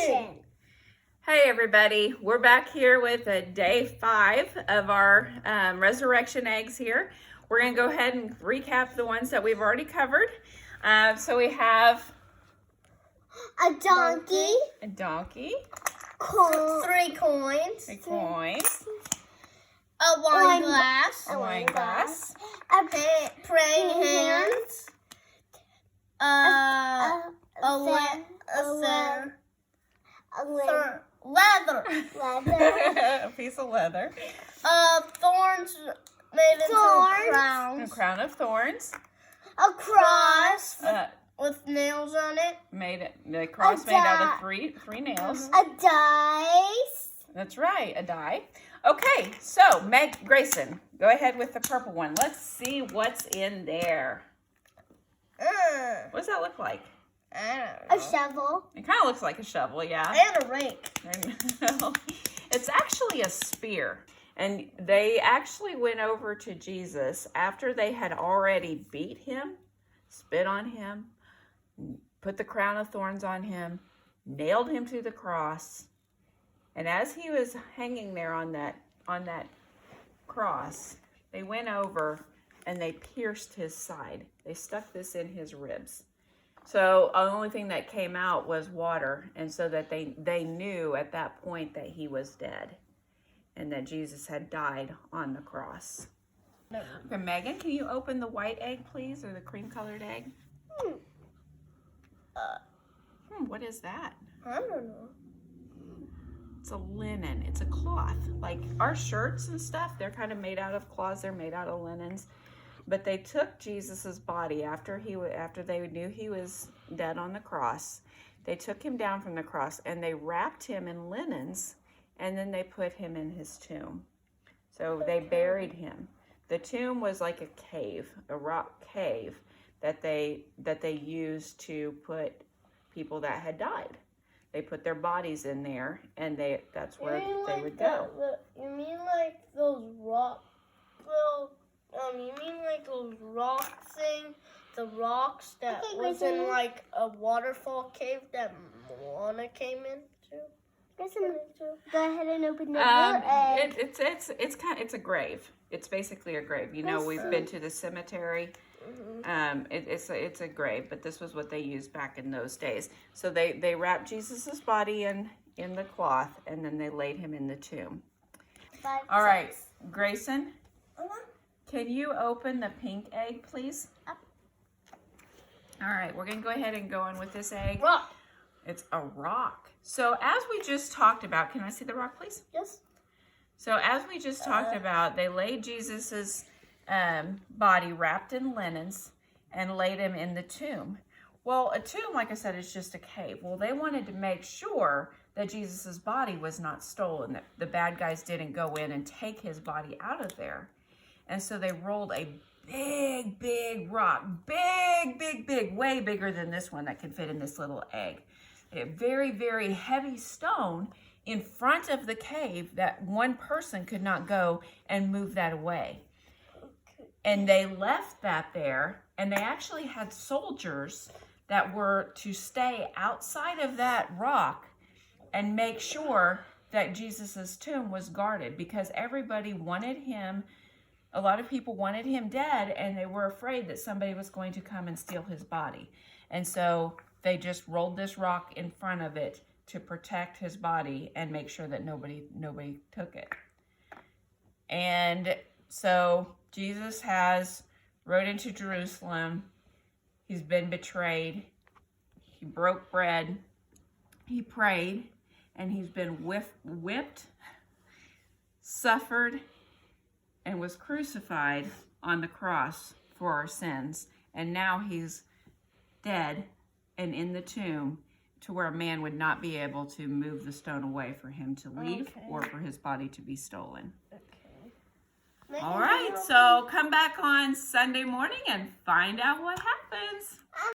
Resurrection. Hey everybody, we're back here with day 5 of our resurrection eggs here. We're going to go ahead and recap the ones that we've already covered. So we have A donkey. a donkey, 3 coins. a coin, A wine glass. a wine glass, Praying hands. Leather. a piece of leather, Thorns made into a crowns. crown of thorns, A cross with nails on it. the cross made out of three nails. A dice. That's right, a die. Okay, so Grayson, go ahead with the purple one. Let's see what's in there. What does that look like? I don't know. A shovel. It kind of looks like a shovel, yeah. And a rake. It's actually a spear. And they actually went over to Jesus after they had already beat him, spit on him, put the crown of thorns on him, nailed him to the cross. And as he was hanging there on that cross, they went over and they pierced his side. They stuck this in his ribs. So the only thing that came out was water, and so that they knew at that point that he was dead and that Jesus had died on the cross. Okay, Megan, can you open the white egg, please, or the cream-colored egg? What is that? I don't know. It's a linen. It's a cloth. Like our shirts and stuff, they're kind of made out of cloths. They're made out of linens. But they took Jesus's body after they knew he was dead on the cross. They took him down from the cross and they wrapped him in linens, and then they put him in his tomb. So they buried him. The tomb was like a cave, a rock cave that they used to put people that had died. They put their bodies in there, and that's where they would go. You mean like those rock? You mean like those rock thing? The rocks that was in like a waterfall cave that Moana came into. Go ahead and open the egg. It's a grave. It's basically a grave. You know, we've been to the cemetery. It's a grave, but this was what they used back in those days. So they wrapped Jesus's body in the cloth, and then they laid him in the tomb. All right, Grayson, can you open the pink egg, please? All right, we're gonna go ahead and go in with this egg. Rock. It's a rock. So as we just talked about, can I see the rock, please? Yes. So as we just talked about, they laid Jesus's body wrapped in linens and laid him in the tomb. Well, a tomb, like I said, is just a cave. Well, they wanted to make sure that Jesus's body was not stolen, that the bad guys didn't go in and take his body out of there. And so they rolled a big rock, big, way bigger than this one that can fit in this little egg. A very heavy stone in front of the cave that one person could not go and move that away. And they left that there, and they actually had soldiers that were to stay outside of that rock and make sure that Jesus's tomb was guarded, because everybody wanted him. A lot of people wanted him dead, and they were afraid that somebody was going to come and steal his body. And so they just rolled this rock in front of it to protect his body and make sure that nobody took it. And so Jesus rode into Jerusalem. He's been betrayed. He broke bread. He prayed, and he's been whipped, suffered, and was crucified on the cross for our sins. And now he's dead and in the tomb, to where a man would not be able to move the stone away for him to leave or for his body to be stolen. Okay. All right, so come back on Sunday morning and find out what happens.